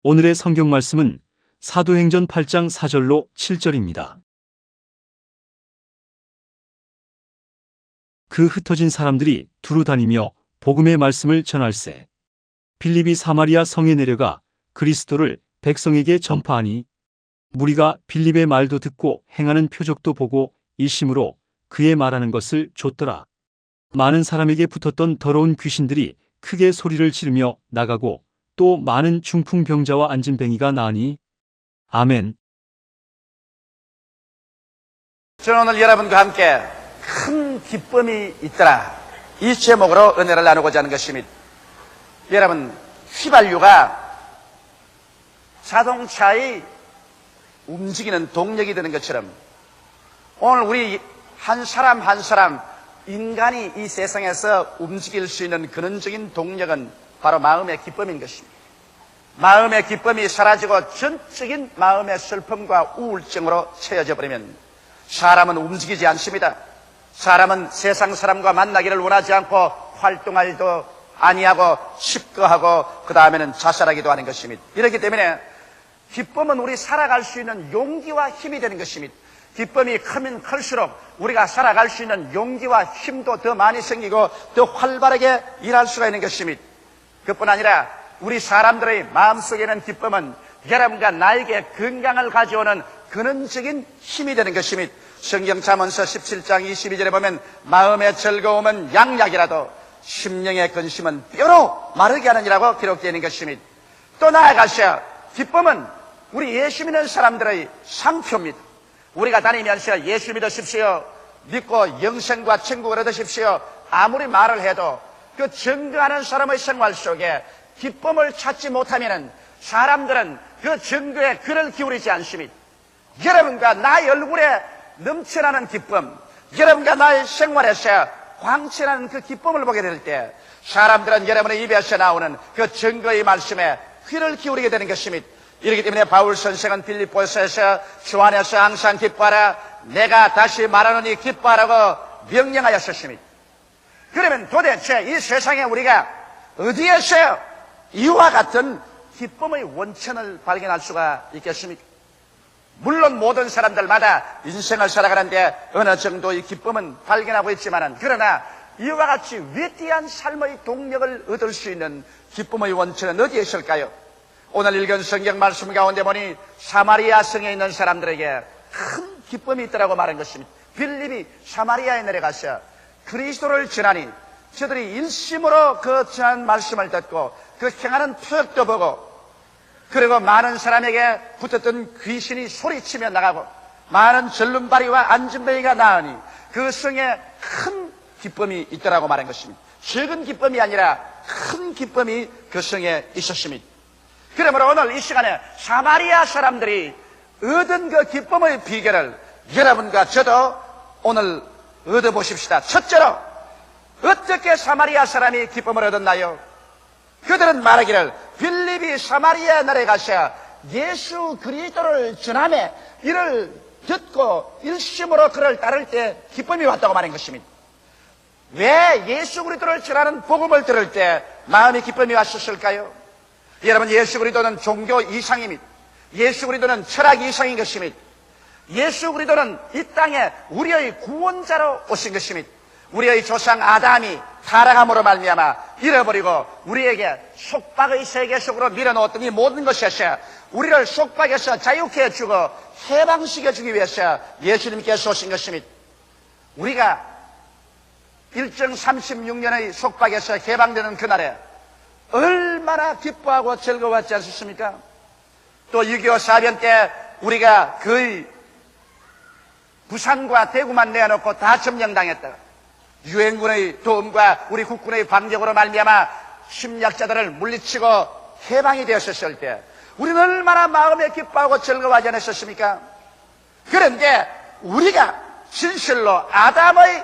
오늘의 성경 말씀은 사도행전 8장 4절로 7절입니다. 그 흩어진 사람들이 두루 다니며 복음의 말씀을 전할세. 빌립이 사마리아 성에 내려가 그리스도를 백성에게 전파하니 무리가 빌립의 말도 듣고 행하는 표적도 보고 일심으로 그의 말하는 것을 좇더라. 많은 사람에게 붙었던 더러운 귀신들이 크게 소리를 지르며 나가고 또 많은 중풍병자와 안진뱅이가 나으니 아멘. 저는 오늘 여러분과 함께 큰 기쁨이 있더라, 이 제목으로 은혜를 나누고자 하는 것입니다. 여러분, 휘발유가 자동차의 움직이는 동력이 되는 것처럼 오늘 우리 한 사람 한 사람, 인간이 이 세상에서 움직일 수 있는 근원적인 동력은 바로 마음의 기쁨인 것입니다. 마음의 기쁨이 사라지고 전적인 마음의 슬픔과 우울증으로 채워져 버리면 사람은 움직이지 않습니다. 사람은 세상 사람과 만나기를 원하지 않고 활동하지도 아니하고 칩거하고 그 다음에는 자살하기도 하는 것입니다. 이렇기 때문에 기쁨은 우리 살아갈 수 있는 용기와 힘이 되는 것입니다. 기쁨이 크면 클수록 우리가 살아갈 수 있는 용기와 힘도 더 많이 생기고 더 활발하게 일할 수가 있는 것입니다. 그뿐 아니라 우리 사람들의 마음속에는 기쁨은 여러분과 나에게 건강을 가져오는 근원적인 힘이 되는 것입니다. 성경 잠언서 17장 22절에 보면 마음의 즐거움은 양약이라도 심령의 근심은 뼈로 마르게 하느니라고 기록되어 있는 것입니다. 또 나아가서 기쁨은 우리 예수 믿는 사람들의 상표입니다. 우리가 다니면서 예수 믿으십시오, 믿고 영생과 천국을 얻으십시오, 아무리 말을 해도 그 증거하는 사람의 생활 속에 기쁨을 찾지 못하면 사람들은 그 증거에 귀를 기울이지 않습니다. 여러분과 나의 얼굴에 넘쳐나는 기쁨, 여러분과 나의 생활에서 광채나는 그 기쁨을 보게 될 때 사람들은 여러분의 입에서 나오는 그 증거의 말씀에 귀를 기울이게 되는 것입니다. 이렇기 때문에 바울 선생은 빌립보서에서 주 안에서 항상 기뻐하라, 내가 다시 말하노니 기뻐하라고 명령하였습니다. 그러면 도대체 이 세상에 우리가 어디에서 이와 같은 기쁨의 원천을 발견할 수가 있겠습니까? 물론 모든 사람들마다 인생을 살아가는데 어느 정도의 기쁨은 발견하고 있지만, 그러나 이와 같이 위대한 삶의 동력을 얻을 수 있는 기쁨의 원천은 어디에 있을까요? 오늘 읽은 성경 말씀 가운데 보니 사마리아 성에 있는 사람들에게 큰 기쁨이 있더라고 말한 것입니다. 빌립이 사마리아에 내려가서 그리스도를 전하니 저들이 일심으로 그 전한 말씀을 듣고 그 행하는 표적도 보고, 그리고 많은 사람에게 붙었던 귀신이 소리치며 나가고 많은 절름발이와 안진뱅이가 나으니 그 성에 큰 기쁨이 있더라고 말한 것입니다. 적은 기쁨이 아니라 큰 기쁨이 그 성에 있었습니다. 그러므로 오늘 이 시간에 사마리아 사람들이 얻은 그 기쁨의 비결을 여러분과 저도 오늘 얻어보십시다. 첫째로, 어떻게 사마리아 사람이 기쁨을 얻었나요? 그들은 말하기를 빌립이 사마리아 나라에 가서 예수 그리스도를 전하며 이를 듣고 일심으로 그를 따를 때 기쁨이 왔다고 말한 것입니다. 왜 예수 그리스도를 전하는 복음을 들을 때 마음이 기쁨이 왔었을까요? 여러분, 예수 그리스도는 종교 이상입니다. 예수 그리스도는 철학 이상인 것입니다. 예수 그리스도는 이 땅에 우리의 구원자로 오신 것입니다. 우리의 조상 아담이 타락함으로 말미암아 잃어버리고 우리에게 속박의 세계 속으로 밀어넣었던 이 모든 것에서 우리를 속박에서 자유케 해주고 해방시켜주기 위해서 예수님께서 오신 것입니다. 우리가 일정 36년의 속박에서 해방되는 그날에 얼마나 기뻐하고 즐거웠지 않습니까? 또 6.25 사변 때 우리가 거의 부산과 대구만 내어놓고 다 점령당했다. 유엔군의 도움과 우리 국군의 반격으로 말미암아 침략자들을 물리치고 해방이 되었을 때 우리는 얼마나 마음에 기뻐하고 즐거워하지 않았습니까? 그런데 우리가 진실로 아담의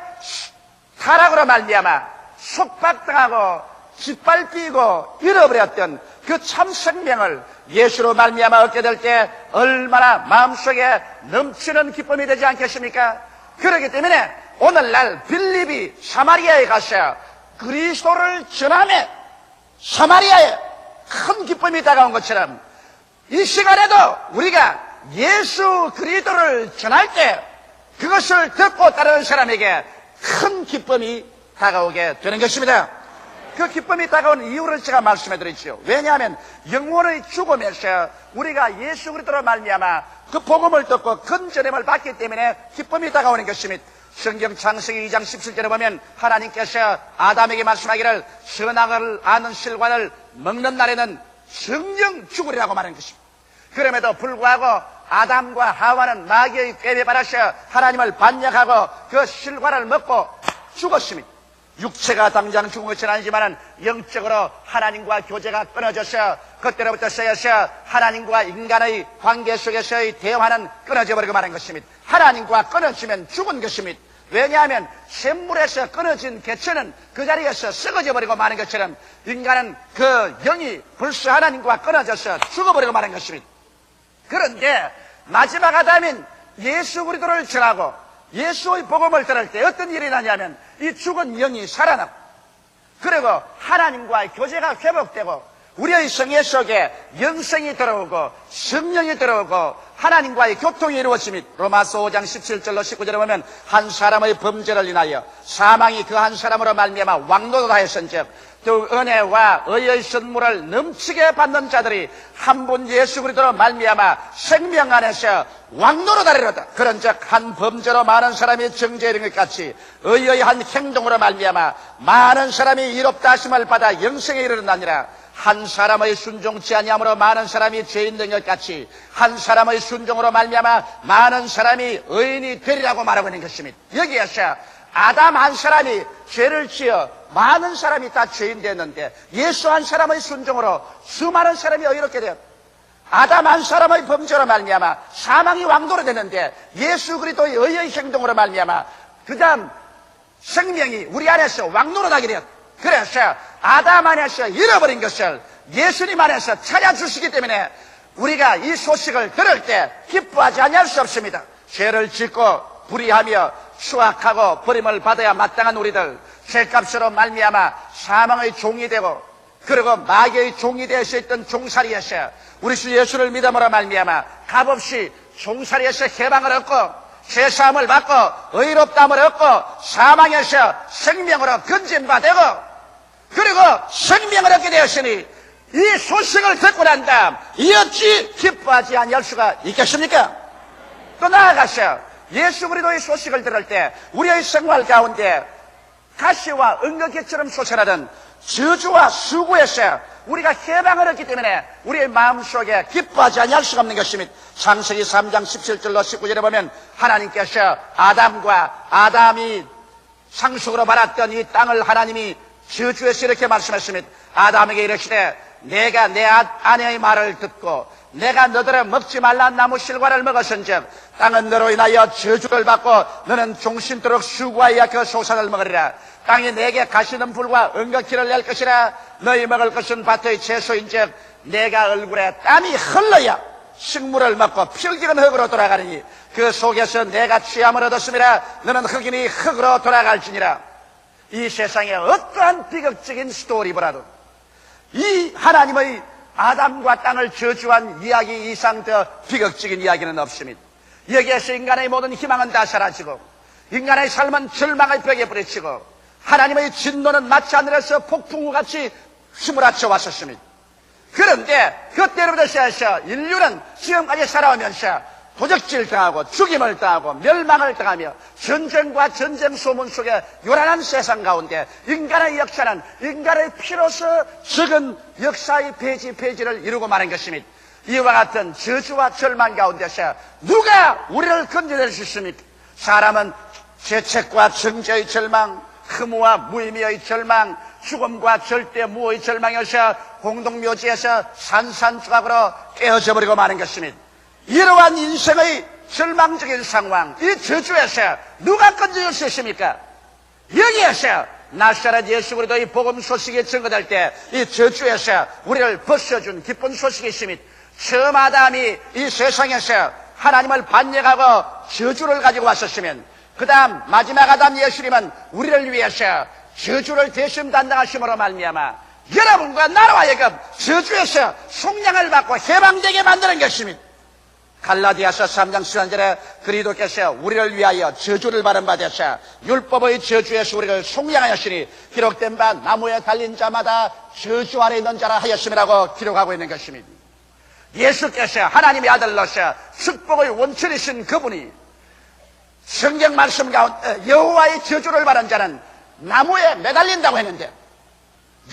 타락으로 말미암아 속박당하고 짓밟히고 잃어버렸던 그 참 생명을 예수로 말미암아 얻게 될 때 얼마나 마음속에 넘치는 기쁨이 되지 않겠습니까? 그렇기 때문에 오늘날 빌립이 사마리아에 가서 그리스도를 전하며 사마리아에 큰 기쁨이 다가온 것처럼 이 시간에도 우리가 예수 그리스도를 전할 때 그것을 듣고 따르는 사람에게 큰 기쁨이 다가오게 되는 것입니다. 그 기쁨이 다가오는 이유를 제가 말씀해 드리죠. 왜냐하면 영혼의 죽음에서 우리가 예수 그리스도로 말미암아 그 복음을 듣고 건전함을 받기 때문에 기쁨이 다가오는 것입니다. 성경 창세기 2장 17절에 보면 하나님께서 아담에게 말씀하기를 선악을 아는 실과를 먹는 날에는 성령 죽으리라고 말하는 것입니다. 그럼에도 불구하고 아담과 하와는 마귀의 꾀에 받아서 하나님을 반역하고 그 실과를 먹고 죽었습니다. 육체가 당장 죽은 것은 아니지만 영적으로 하나님과 교제가 끊어져서 그때로부터 쓰여서 하나님과 인간의 관계 속에서의 대화는 끊어져 버리고 말한 것입니다. 하나님과 끊어지면 죽은 것입니다. 왜냐하면 샘물에서 끊어진 개체는 그 자리에서 썩어져 버리고 마는 것처럼 인간은 그 영이 벌써 하나님과 끊어져서 죽어버리고 마는 것입니다. 그런데 마지막 아담인 예수 그리스도를 전하고 예수의 복음을 들을 때 어떤 일이 나냐면 이 죽은 영이 살아나고 그리고 하나님과의 교제가 회복되고 우리의 성회 속에 영생이 들어오고 성령이 들어오고 하나님과의 교통이 이루어집니다. 로마서 5장 17절로 19절에 보면 한 사람의 범죄를 인하여 사망이 그 한 사람으로 말미암아 왕노릇하였은즉 또 은혜와 의의 선물을 넘치게 받는 자들이 한 분 예수 그리스도로 말미암아 생명 안에서 왕노릇하리로다. 그런즉 한 범죄로 많은 사람이 정죄에 이른 것 같이 의의 한 행동으로 말미암아 많은 사람이 이롭다 하심을 받아 영생에 이르느니라. 한 사람의 순종치 아니함으로 많은 사람이 죄인 된 것 같이 한 사람의 순종으로 말미암아 많은 사람이 의인이 되리라고 말하고 있는 것입니다. 여기에서 아담 한 사람이 죄를 지어 많은 사람이 다 죄인 됐는데 예수 한 사람의 순종으로 수많은 사람이 의롭게 되었다. 아담 한 사람의 범죄로 말미암아 사망이 왕도로 되는데 예수 그리스도의 의의 행동으로 말미암아 그 다음 생명이 우리 안에서 왕노릇하게 되었다. 그래서 아담 안에서 잃어버린 것을 예수님 안에서 찾아주시기 때문에 우리가 이 소식을 들을 때 기뻐하지 아니할 수 없습니다. 죄를 짓고 불의하며 추악하고 버림을 받아야 마땅한 우리들, 죄값으로 말미암아 사망의 종이 되고 그리고 마귀의 종이 되어 있던 종살이에서 우리 주 예수를 믿음으로 말미암아 값없이 종살이에서 해방을 얻고 죄사함을 받고 의롭다함을 얻고 사망에서 생명으로 건진받되고 그리고 생명을 얻게 되었으니 이 소식을 듣고 난 다음 이 어찌 기뻐하지 아니할 수가 있겠습니까? 또 나아가서 예수 그리스도의 소식을 들을 때 우리의 생활 가운데 가시와 은거기처럼 솟아나던 저주와 수고에서 우리가 해방을 얻기 때문에 우리의 마음속에 기뻐하지 아니할 수가 없는 것입니다. 창세기 3장 17절로 19절에 보면 하나님께서 아담과 아담이 상속으로 받았던 이 땅을 하나님이 저주해서 이렇게 말씀했습니다. 아담에게 이르시되 내가 내 아내의 말을 듣고 내가 너더러 먹지 말란 나무 실과를 먹었은즉 땅은 너로 인하여 저주를 받고 너는 종신토록 수고하여 그 소산을 먹으리라. 땅이 내게 가시는 불과 은거키를 낼 것이라. 너희 먹을 것은 밭의 채소인즉 내가 얼굴에 땀이 흘러야 식물을 먹고 필기는 흙으로 돌아가리니 그 속에서 내가 취함을 얻었음이라. 너는 흙이니 흙으로 돌아갈지니라. 이 세상에 어떠한 비극적인 스토리보라도 이 하나님의 아담과 땅을 저주한 이야기 이상 더 비극적인 이야기는 없습니다. 여기에서 인간의 모든 희망은 다 사라지고 인간의 삶은 절망의 벽에 부딪히고 하나님의 진노는 마치 하늘에서 폭풍우같이 휘몰아쳐 왔었습니다. 그런데 그때로부터 시작해서 인류는 지금까지 살아오면서 도적질 당하고 죽임을 당하고 멸망을 당하며 전쟁과 전쟁 소문 속에 요란한 세상 가운데 인간의 역사는 인간의 피로서 적은 역사의 페이지를 이루고 마는 것입니다. 이와 같은 저주와 절망 가운데서 누가 우리를 건져낼 수 있습니까? 사람은 죄책과 정죄의 절망, 흠과 무의미의 절망, 죽음과 절대 무의 절망에서 공동묘지에서 산산조각으로 깨어져 버리고 마는 것입니다. 이러한 인생의 절망적인 상황, 이 저주에서 누가 건져줄 수 있습니까? 여기에서 나사렛 예수 그리스도의 복음 소식이 증거될 때 이 저주에서 우리를 벗어준 기쁜 소식이 있습니다. 처음 아담이 이 세상에서 하나님을 반역하고 저주를 가지고 왔었으면 그 다음 마지막 아담 예수님은 우리를 위해서 저주를 대신 담당하심으로 말미암아 여러분과 나라와 하여금 저주에서 속량을 받고 해방되게 만드는 것입니다. 갈라디아서 3장 11절에 그리스도께서 우리를 위하여 저주를 받은 바 되사 율법의 저주에서 우리를 속량하였으니 기록된 바 나무에 달린 자마다 저주 아래 있는 자라 하였음이라고 기록하고 있는 것입니다. 예수께서 하나님의 아들로서 축복의 원천이신 그분이 성경 말씀 가운데 여호와의 저주를 받은 자는 나무에 매달린다고 했는데,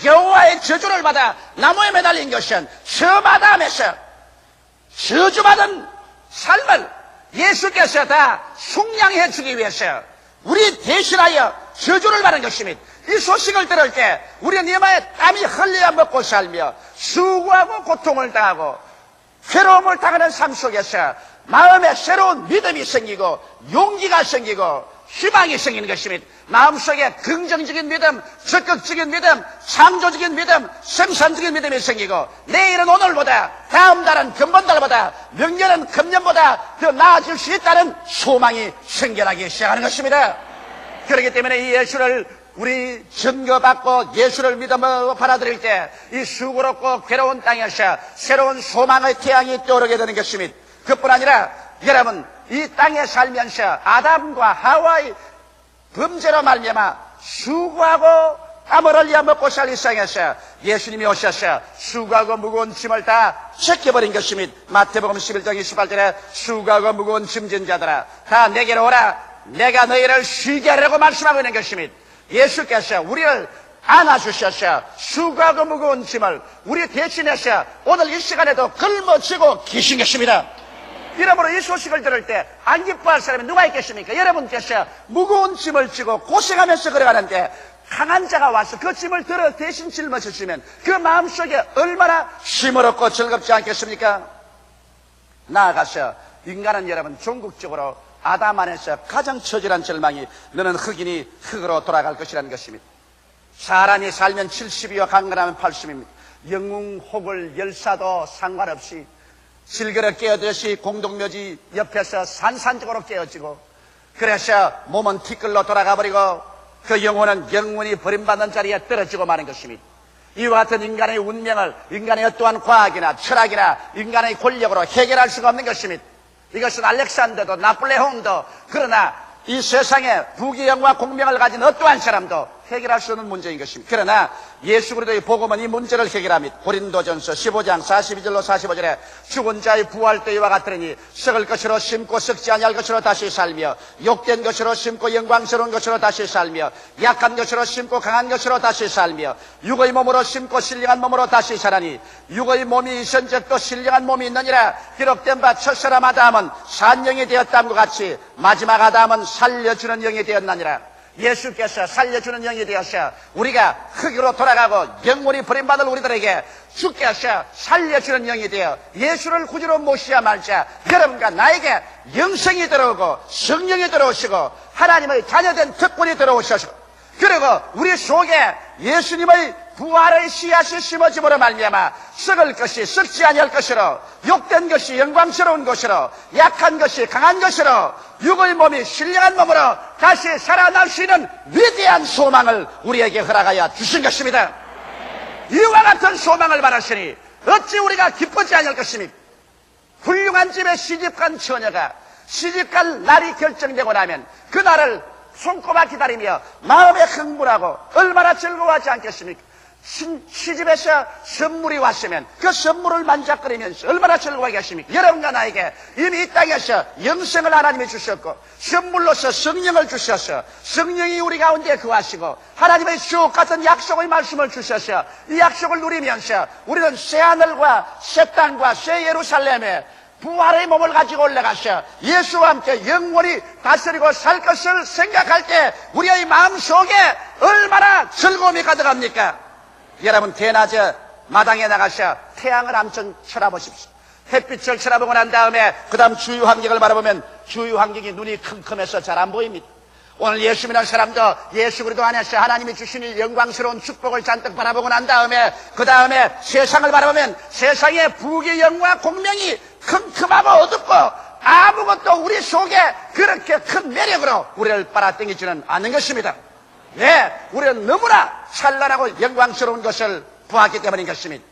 여호와의 저주를 받아 나무에 매달린 것은 저마다함에서 저주받은 삶을 예수께서 다 속량해 주기 위해서 우리 대신하여 저주를 받은 것입니다. 이 소식을 들을 때 우리는 이마에 땀이 흘려 먹고 살며 수고하고 고통을 당하고 괴로움을 당하는 삶 속에서 마음에 새로운 믿음이 생기고 용기가 생기고 희망이 생기는 것입니다. 마음속에 긍정적인 믿음, 적극적인 믿음, 창조적인 믿음, 생산적인 믿음이 생기고 내일은 오늘보다, 다음 달은 금번달보다, 명년은 금년보다 더 나아질 수 있다는 소망이 생겨나기 시작하는 것입니다. 그렇기 때문에 이 예수를 우리 증거받고 예수를 믿음으로 받아들일 때 이 수고롭고 괴로운 땅에서 새로운 소망의 태양이 떠오르게 되는 것입니다. 그뿐 아니라 여러분, 이 땅에 살면서 아담과 하와의 범죄로 말미암아 수고하고 땀을 흘려 먹고 살 일상에서 예수님이 오셔서 수고하고 무거운 짐을 다 제껴버린 것입니다. 마태복음 11장 28절에 수고하고 무거운 짐진 자들아 다 내게로 오라, 내가 너희를 쉬게 하려고 말씀하고 있는 것입니다. 예수께서 우리를 안아주셔서 수고하고 무거운 짐을 우리 대신해서 오늘 이 시간에도 걸머쥐고 계신 것입니다. 여러분, 이 소식을 들을 때 안 기뻐할 사람이 누가 있겠습니까? 여러분께서 무거운 짐을 지고 고생하면서 걸어가는데 강한 자가 와서 그 짐을 들어 대신 짊어져주면 그 마음속에 얼마나 힘어렵고 즐겁지 않겠습니까? 나아가서 인간은 여러분 종국적으로 아담 안에서 가장 처절한 절망이 너는 흙이니 흙으로 돌아갈 것이라는 것입니다. 사람이 살면 70이요 강건하면 80입니다. 영웅 혹을 열사도 상관없이 실그러 깨어듯이 공동묘지 옆에서 산산적으로 깨어지고, 그래서 몸은 티끌로 돌아가버리고 그 영혼은 영원히 버림받는 자리에 떨어지고 마는 것입니다. 이와 같은 인간의 운명을 인간의 어떠한 과학이나 철학이나 인간의 권력으로 해결할 수가 없는 것입니다. 이것은 알렉산더도 나폴레옹도, 그러나 이 세상에 부귀영화 공명을 가진 어떠한 사람도 해결할 수 없는 문제인 것입니다. 그러나 예수 그리스도의 복음은 이 문제를 해결합니다. 고린도전서 15장 42절로 45절에 죽은 자의 부활 때와 같으니 썩을 것으로 심고 썩지 아니할 것으로 다시 살며 욕된 것으로 심고 영광스러운 것으로 다시 살며 약한 것으로 심고 강한 것으로 다시 살며 육의 몸으로 심고 신령한 몸으로 다시 살아니 육의 몸이 있은즉 신령한 몸이 있느니라. 기록된 바 첫사람 아담은 산영이 되었다함과 같이 마지막 아담은 살려주는 영이 되었나니라. 예수께서 살려주는 영이 되어서 우리가 흙으로 돌아가고 영원히 버림받을 우리들에게 주께서 살려주는 영이 되어 예수를 구주로 모시야 말자 여러분과 나에게 영생이 들어오고 성령이 들어오시고 하나님의 자녀된 특권이 들어오셔서, 그리고 우리 속에 예수님의 부활의 씨앗이 심어짐으로 말미암아 썩을 것이 썩지 아니할 것으로, 욕된 것이 영광스러운 것으로, 약한 것이 강한 것으로, 육의 몸이 신령한 몸으로 다시 살아날 수 있는 위대한 소망을 우리에게 허락하여 주신 것입니다. 이와 같은 소망을 받았으니 어찌 우리가 기쁘지 않을 것입니까? 훌륭한 집에 시집간 처녀가 시집갈 날이 결정되고 나면 그날을 손꼽아 기다리며 마음에 흥분하고 얼마나 즐거워하지 않겠습니까? 시집에서 선물이 왔으면 그 선물을 만작거리면서 얼마나 즐거워하겠습니까? 여러분과 나에게 이미 이 땅에서 영생을 하나님이 주셨고 선물로서 성령을 주셔서 성령이 우리 가운데 거하시고 하나님의 주옥 같은 약속의 말씀을 주셔서 이 약속을 누리면서 우리는 새하늘과 새 땅과 새 예루살렘에 부활의 몸을 가지고 올라가셔 예수와 함께 영원히 다스리고 살 것을 생각할 때 우리의 마음속에 얼마나 즐거움이 가득합니까? 여러분, 대낮에 마당에 나가셔 태양을 한번 쳐다보십시오. 햇빛을 쳐다보고 난 다음에 그 다음 주유 환경을 바라보면 주유 환경이 눈이 컴컴해서 잘 안 보입니다. 오늘 예수 믿는 사람도 예수 그리스도 안에서 하나님이 주신 영광스러운 축복을 잔뜩 바라보고 난 다음에 그 다음에 세상을 바라보면 세상의 부귀 영화 공명이 컴컴하고 어둡고 아무것도 우리 속에 그렇게 큰 매력으로 우리를 빨아당기지는 않는 것입니다. 네, 우리는 너무나 찬란하고 영광스러운 것을 보았기 때문인 것입니다.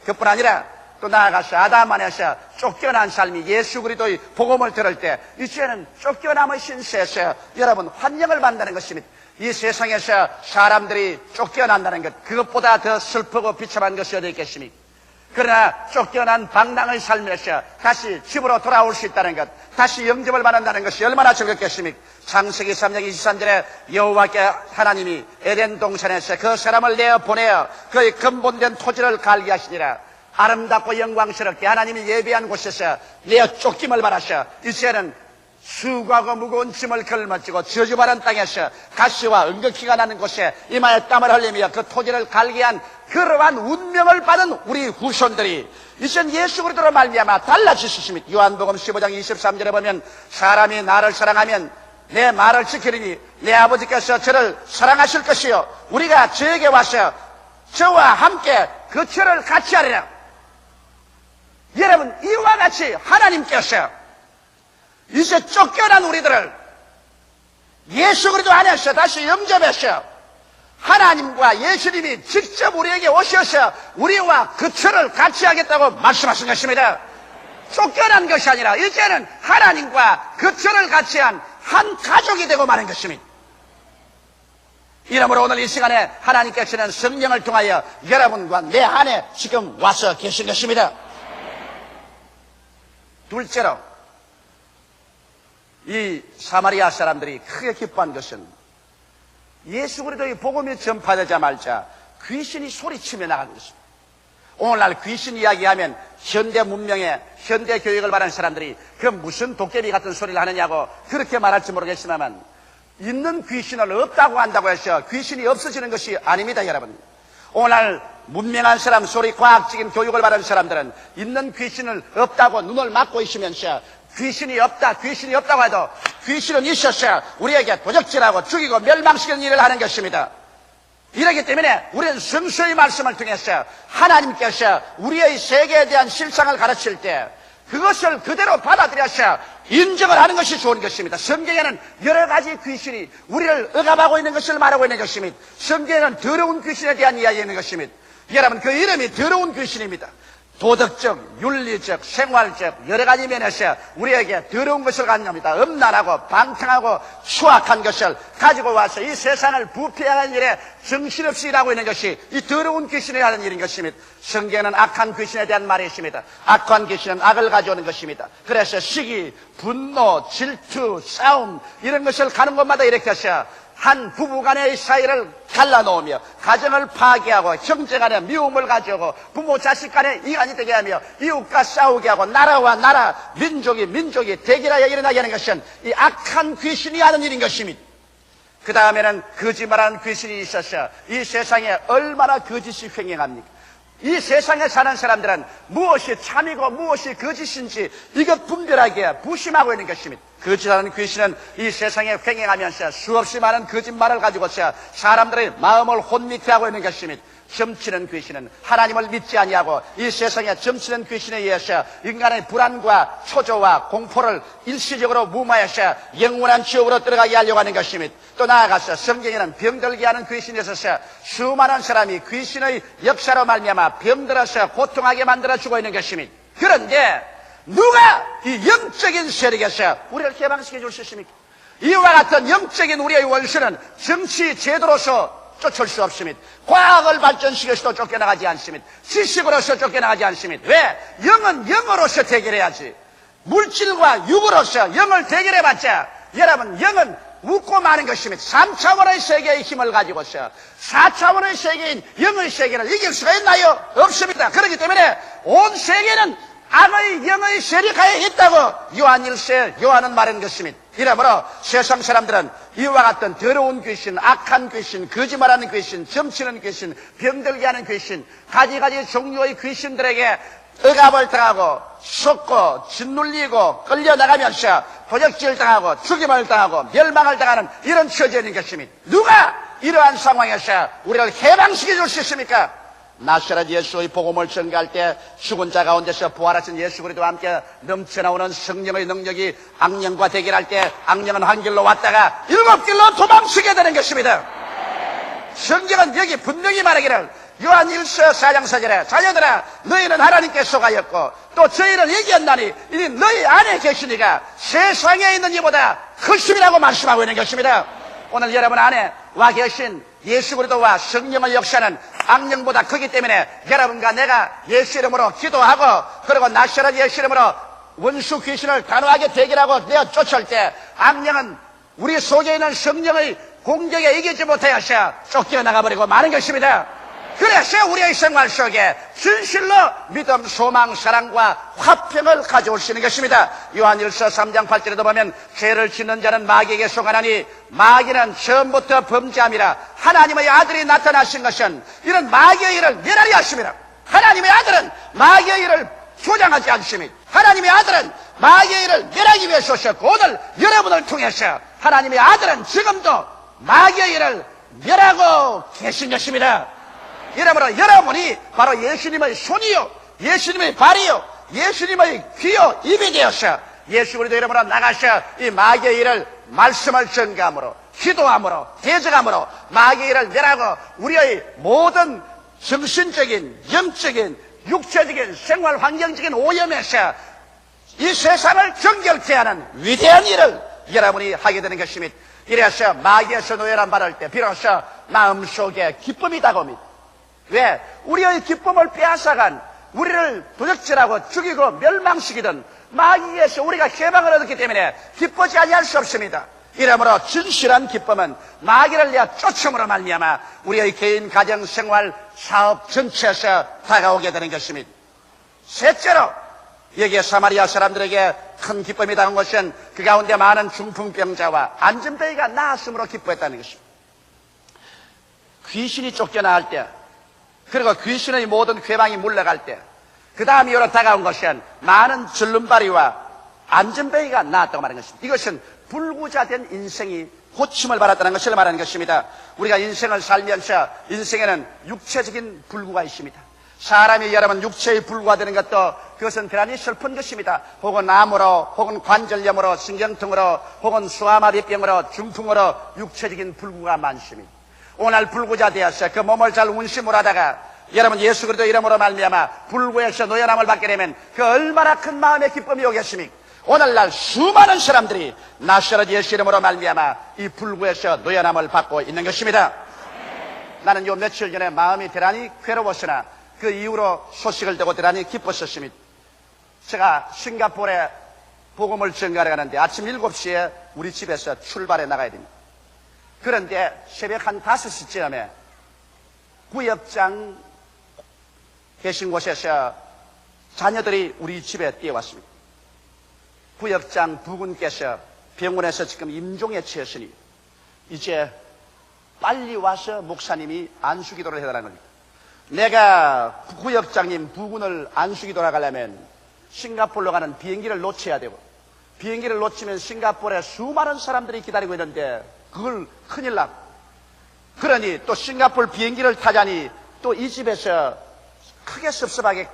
그뿐 아니라 또 나아가서 아담 안에서 쫓겨난 삶이 예수 그리스도의 복음을 들을 때 이제는 쫓겨남의 신세에서 여러분 환영을 받는다는 것입니다. 이 세상에서 사람들이 쫓겨난다는 것, 그것보다 더 슬프고 비참한 것이 어디 있겠습니까? 그러나 쫓겨난 방랑의 삶에서 다시 집으로 돌아올 수 있다는 것, 다시 영접을 받는다는 것이 얼마나 즐겁겠습니까? 창세기 3장 23절에 여호와께 하나님이 에덴 동산에서 그 사람을 내어 보내어 그의 근본된 토지를 갈기하시니라. 아름답고 영광스럽게 하나님이 예비한 곳에서 내어 쫓김을 받아서 이제는 수고하고 무거운 짐을 걸머쥐고 저주받은 땅에서 가시와 은극히가 나는 곳에 이마에 땀을 흘리며 그 토지를 갈기한 그러한 운명을 받은 우리 후손들이 이젠 예수 그리스도로 말미암아 달라질 수 있습니다. 요한복음 15장 23절에 보면 사람이 나를 사랑하면 내 말을 지키리니 내 아버지께서 저를 사랑하실 것이요 우리가 저에게 와서 저와 함께 그 저를 같이 하리라. 여러분 이와 같이 하나님께서 이제 쫓겨난 우리들을 예수 그리스도 안에서 다시 영접해서 하나님과 예수님이 직접 우리에게 오셔서 우리와 그 처를 같이 하겠다고 말씀하신 것입니다. 쫓겨난 것이 아니라 이제는 하나님과 그 처를 같이 한 한 가족이 되고 마는 것입니다. 이러므로 오늘 이 시간에 하나님께서는 성령을 통하여 여러분과 내 안에 지금 와서 계신 것입니다. 둘째로 이 사마리아 사람들이 크게 기뻐한 것은 예수 그리스도의 복음이 전파되자 말자 귀신이 소리치며 나가는 것입니다. 오늘날 귀신 이야기하면 현대 문명에 현대 교육을 받은 사람들이 그 무슨 도깨비 같은 소리를 하느냐고 그렇게 말할지 모르겠지만 있는 귀신을 없다고 한다고 해서 귀신이 없어지는 것이 아닙니다. 여러분 오늘날 문명한 사람 소리 과학적인 교육을 받은 사람들은 있는 귀신을 없다고 눈을 막고 있으면서 귀신이 없다고 해도 귀신은 있어서 우리에게 도적질하고 죽이고 멸망시키는 일을 하는 것입니다. 이렇기 때문에 우리는 성서의 말씀을 통해서 하나님께서 우리의 세계에 대한 실상을 가르칠 때 그것을 그대로 받아들여서 인정을 하는 것이 좋은 것입니다. 성경에는 여러 가지 귀신이 우리를 억압하고 있는 것을 말하고 있는 것입니다. 성경에는 더러운 귀신에 대한 이야기가 있는 것입니다. 여러분 그 이름이 더러운 귀신입니다. 도덕적, 윤리적, 생활적 여러 가지 면에서 우리에게 더러운 것을 가져옵니다. 음란하고 방탕하고 추악한 것을 가지고 와서 이 세상을 부패하는 일에 정신없이 일하고 있는 것이 이 더러운 귀신이 하는 일인 것입니다. 성경에는 악한 귀신에 대한 말이 있습니다. 악한 귀신은 악을 가져오는 것입니다. 그래서 시기, 분노, 질투, 싸움 이런 것을 가는 곳마다 일으켜서 한 부부간의 사이를 갈라놓으며 가정을 파괴하고 형제간에 미움을 가져오고 부모 자식간에 이간이 되게 하며 이웃과 싸우게 하고 나라와 나라 민족이 대결하여 일어나게 하는 것은 이 악한 귀신이 하는 일인 것입니다. 그 다음에는 거짓말하는 귀신이 있어서 이 세상에 얼마나 거짓이 횡행합니까? 이 세상에 사는 사람들은 무엇이 참이고 무엇이 거짓인지 이것 분별하기에 부심하고 있는 것입니다. 거짓하는 귀신은 이 세상에 횡행하면서 수없이 많은 거짓말을 가지고서 사람들의 마음을 혼미케 하고 있는 것입니다. 점치는 귀신은 하나님을 믿지 아니하고 이 세상에 점치는 귀신에 의해서 인간의 불안과 초조와 공포를 일시적으로 무마해서 영원한 지옥으로 들어가게 하려고 하는 것입니다. 또 나아가서 성경에는 병들게 하는 귀신이 있어서 수많은 사람이 귀신의 역사로 말미암아 병들어서 고통하게 만들어주고 있는 것입니다. 그런데 누가 이 영적인 세력에서 우리를 해방시켜 줄 수 있습니까? 이와 같은 영적인 우리의 원수는 정치 제도로서 쫓을 수 없습니다. 과학을 발전시켜서도 쫓겨나가지 않습니다. 지식으로서 쫓겨나가지 않습니다. 왜? 영은 영으로서 대결해야지. 물질과 육으로서 영을 대결해봤자 여러분 영은 웃고 마는 것입니다. 3차원의 세계의 힘을 가지고서 4차원의 세계인 영의 세계를 이길 수가 있나요? 없습니다. 그렇기 때문에 온 세계는 악의 영의 세력하에 있다고 요한 1세 요한은 말한 것입니다. 이러므로 세상 사람들은 이와 같은 더러운 귀신, 악한 귀신, 거짓말하는 귀신, 점치는 귀신, 병들게 하는 귀신, 가지가지 종류의 귀신들에게 억압을 당하고 속고 짓눌리고 끌려나가면서 도적질 당하고 죽임을 당하고 멸망을 당하는 이런 처지에 있는 것입니다. 누가 이러한 상황에서 우리를 해방시켜 줄 수 있습니까? 나사렛 예수의 복음을 전가할 때 죽은 자 가운데서 부활하신 예수 그리스도와 함께 넘쳐나오는 성령의 능력이 악령과 대결할 때 악령은 한 길로 왔다가 7길로 도망치게 되는 것입니다. 성경은 여기 분명히 말하기를 요한 1서 4장 4절에 자녀들아 너희는 하나님께 속하였고 또 저희를 이겼나니 이는 너희 안에 계시니가 세상에 있는 이보다 크심이라고 말씀하고 있는 것입니다. 오늘 여러분 안에 와 계신 예수 그리스도와 성령의 역사는 악령보다 크기 때문에 여러분과 내가 예수 이름으로 기도하고 그리고 나사렛 예수 이름으로 원수 귀신을 단호하게 대결하고 내어 쫓을 때 악령은 우리 속에 있는 성령의 공격에 이기지 못하여서 쫓겨나가버리고 마는 것입니다. 그래서 우리의 생활 속에 진실로 믿음, 소망, 사랑과 화평을 가져올 수 있는 것입니다. 요한일서 3장 8절에도 보면 죄를 짓는 자는 마귀에게 속하나니 마귀는 처음부터 범죄함이라 하나님의 아들이 나타나신 것은 이런 마귀의 일을 멸하려 하심이라. 하나님의 아들은 마귀의 일을 조장하지 않습니다. 하나님의 아들은 마귀의 일을 멸하기 위해서 오셨고 오늘 여러분을 통해서 하나님의 아들은 지금도 마귀의 일을 멸하고 계신 것입니다. 이러므로 여러분이 바로 예수님의 손이요 예수님의 발이요 예수님의 귀요 입이 되어서 예수 그리스도 이름으로 나가셔 이 마귀의 일을 말씀을 전가함으로 기도함으로 대적함으로 마귀의 일을 멸하고 우리의 모든 정신적인 영적인 육체적인 생활 환경적인 오염에서 이 세상을 정결케 하는 위대한 일을 여러분이 하게 되는 것입니다. 이래서 마귀에서 노예란 말할 때 비로소 마음속에 기쁨이 다가옵니다. 왜? 우리의 기쁨을 빼앗아간 우리를 도적질하고 죽이고 멸망시키던 마귀에서 우리가 해방을 얻었기 때문에 기쁘지 아니할 수 없습니다. 이러므로 진실한 기쁨은 마귀를 내어 쫓음으로 말미암아 우리의 개인, 가정, 생활, 사업 전체에서 다가오게 되는 것입니다. 셋째로 여기에 사마리아 사람들에게 큰 기쁨이 다가온 것은 그 가운데 많은 중풍병자와 안전뱅이가 나았으므로 기뻐했다는 것입니다. 귀신이 쫓겨나갈 때 그리고 귀신의 모든 괴방이 물러갈 때 그 다음 이후로 다가온 것은 많은 절름발이와 안전뱅이가 나았다고 말하는 것입니다. 이것은 불구자된 인생이 고침을 받았다는 것을 말하는 것입니다. 우리가 인생을 살면서 인생에는 육체적인 불구가 있습니다. 사람이 여러분 육체의 불구가 되는 것도 그것은 대단히 슬픈 것입니다. 혹은 암으로 혹은 관절염으로 신경통으로 혹은 소아마비병으로 중풍으로 육체적인 불구가 많습니다. 오늘 불구자 되어서 그 몸을 잘 운심을 하다가 여러분 예수 그리스도 이름으로 말미암아 불구에서 노연함을 받게 되면 그 얼마나 큰 마음의 기쁨이 오겠습니까? 오늘날 수많은 사람들이 나사렛 예수 이름으로 말미암아 이 불구에서 노연함을 받고 있는 것입니다. 나는 요 며칠 전에 마음이 대단히 괴로웠으나 그 이후로 소식을 듣고 대단히 기뻤었습니다. 제가 싱가포르에 복음을 전가하러 가는데 아침 7시에 우리 집에서 출발해 나가야 됩니다. 그런데 새벽 한 5시쯤에 구역장 계신 곳에서 자녀들이 우리 집에 뛰어왔습니다. 구역장 부군께서 병원에서 지금 임종에 처했으니 이제 빨리 와서 목사님이 안수기도를 해달라는 겁니다. 내가 구역장님 부군을 안수기도를 가려면 싱가포르로 가는 비행기를 놓쳐야 되고 비행기를 놓치면 싱가포르에 수많은 사람들이 기다리고 있는데 그걸 큰일 나고 그러니 또 싱가포르 비행기를 타자니 또 이 집에서 크게 섭섭하게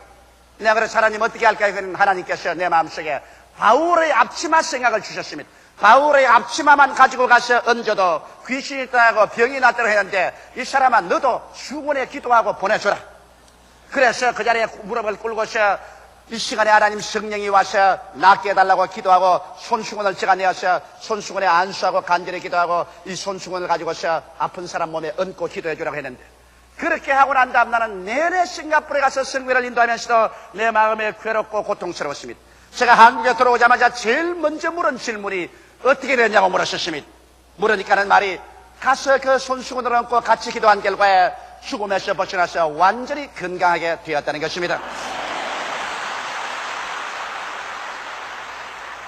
내가 그래서 하나님 어떻게 할까요? 그는 하나님께서 내 마음속에 바울의 앞치마 생각을 주셨습니다. 바울의 앞치마만 가지고 가서 얹어도 귀신이 떠나고 병이 낫도록 했는데 이 사람아 너도 수군에 기도하고 보내줘라. 그래서 그 자리에 무릎을 꿇고서 이 시간에 하나님 성령이 와서 낫게 해달라고 기도하고 손수건을 제가 내어서 손수건에 안수하고 간절히 기도하고 이 손수건을 가지고서 아픈 사람 몸에 얹고 기도해주라고 했는데 그렇게 하고 난 다음 나는 내내 싱가포르에 가서 성회를 인도하면서도 내 마음에 괴롭고 고통스러웠습니다. 제가 한국에 들어오자마자 제일 먼저 물은 질문이 어떻게 되었냐고 물었었습니다. 물으니까는 말이 가서 그 손수건을 얹고 같이 기도한 결과에 죽음에서 벗어나서 완전히 건강하게 되었다는 것입니다.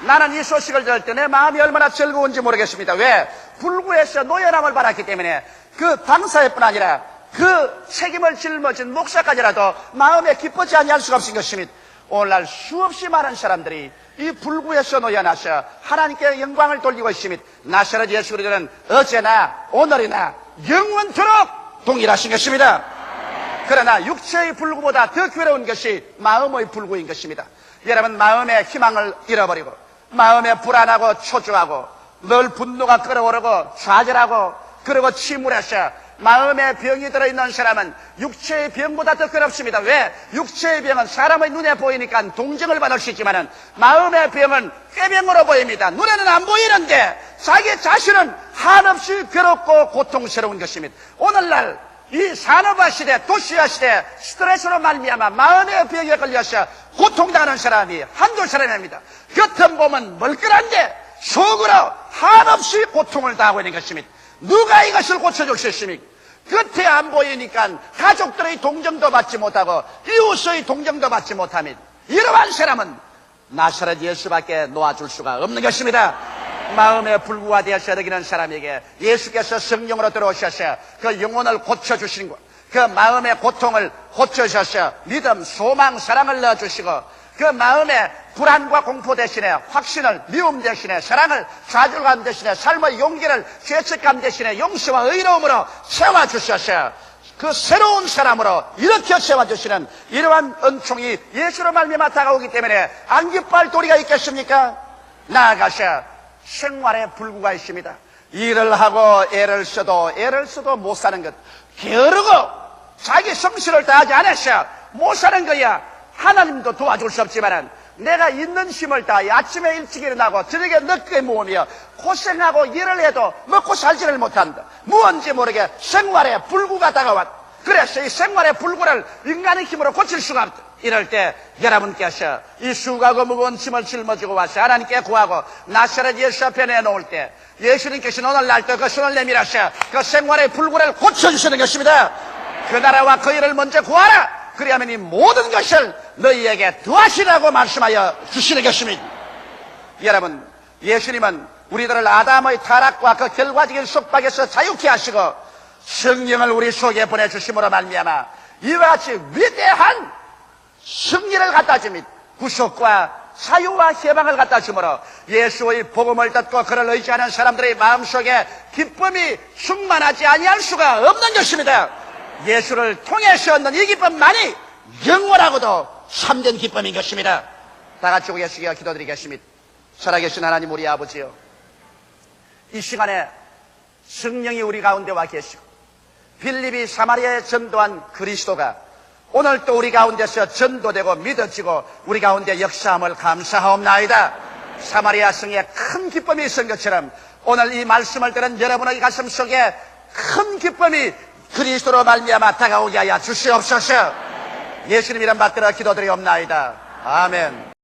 나는 이 소식을 들을 때 내 마음이 얼마나 즐거운지 모르겠습니다. 왜? 불구에서 노연함을 받았기 때문에 그 당사자뿐 아니라 그 책임을 짊어진 목사까지라도 마음에 기쁘지 아니할 수가 없은 것입니다. 오늘날 수없이 많은 사람들이 이 불구에서 노연하셔 하나님께 영광을 돌리고 있습니다. 나사렛 예수 그리스도는 어제나 오늘이나 영원토록 동일하신 것입니다. 그러나 육체의 불구보다 더 괴로운 것이 마음의 불구인 것입니다. 여러분 마음의 희망을 잃어버리고 마음에 불안하고 초조하고 늘 분노가 끓어오르고 좌절하고 그리고 침울하셔. 마음에 병이 들어있는 사람은 육체의 병보다 더 괴롭습니다. 왜? 육체의 병은 사람의 눈에 보이니까 동정을 받을 수 있지만은 마음의 병은 꾀병으로 보입니다. 눈에는 안 보이는데 자기 자신은 한없이 괴롭고 고통스러운 것입니다. 오늘날 이 산업화 시대, 도시화 시대, 스트레스로 말미암아 마음의 병에 걸려서 고통당하는 사람이 한두 사람입니다. 겉은 보면 멀쩡한데 속으로 한없이 고통을 당하고 있는 것입니다. 누가 이것을 고쳐줄 수 있습니까? 겉에 안 보이니까 가족들의 동정도 받지 못하고 이웃의 동정도 받지 못합니다. 이러한 사람은 나사렛 예수밖에 놓아줄 수가 없는 것입니다. 마음에 불구가 되어서 여기는 사람에게 예수께서 성령으로 들어오셔서 그 영혼을 고쳐주시는 것, 그 마음의 고통을 고쳐주셔서 믿음, 소망, 사랑을 넣어주시고 그 마음에 불안과 공포 대신에 확신을, 미움 대신에 사랑을, 좌절감 대신에 삶의 용기를, 죄책감 대신에 용서와 의로움으로 세워주셔서 그 새로운 사람으로 일으켜 세워주시는 이러한 은총이 예수로 말미암아 다가오기 때문에 안 기뻐할 도리가 있겠습니까? 나아가서 생활에 불구가 있습니다. 일을 하고 애를 써도 못 사는 것, 게으르고 자기 성실을 다하지 않아서 못 사는 거야. 하나님도 도와줄 수 없지만은 내가 있는 힘을 다해 아침에 일찍 일어나고 저녁에 늦게 모으며 고생하고 일을 해도 먹고 살지를 못한다. 무언지 모르게 생활에 불구가 다가왔다. 그래서 이 생활의 불구를 인간의 힘으로 고칠 수가 없다. 이럴 때 여러분께서 이 수고하고 무거운 짐을 짊어지고 와서 하나님께 구하고 나사렛 예수 앞에 내놓을 때 예수님께서는 오늘날도 그 손을 내밀어서 그 생활의 불구를 고쳐주시는 것입니다. 그 나라와 그 일을 먼저 구하라. 그리하면 이 모든 것을 너희에게 더하시라고 말씀하여 주시는 것입니다. 여러분, 예수님은 우리들을 아담의 타락과 그 결과적인 속박에서 자유케 하시고 성령을 우리 속에 보내주심으로 말미암아 이와 같이 위대한 승리를 갖다 줍니다. 구속과 자유와 해방을 갖다 주므로 예수의 복음을 듣고 그를 의지하는 사람들의 마음속에 기쁨이 충만하지 아니할 수가 없는 것입니다. 예수를 통해서 얻는 이 기쁨만이 영원하고도 참된 기쁨인 것입니다. 다 같이 예수께 기도드리겠습니다. 살아계신 하나님 우리 아버지요, 이 시간에 성령이 우리 가운데 와 계시고 빌립이 사마리아에 전도한 그리스도가 오늘 또 우리 가운데서 전도되고 믿어지고 우리 가운데 역사함을 감사하옵나이다. 사마리아 성에 큰 기쁨이 있은 것처럼 오늘 이 말씀을 들은 여러분의 가슴 속에 큰 기쁨이 그리스도로 말미암아 다가오게 하여 주시옵소서. 예수님 이름 받들어 기도드리옵나이다. 아멘.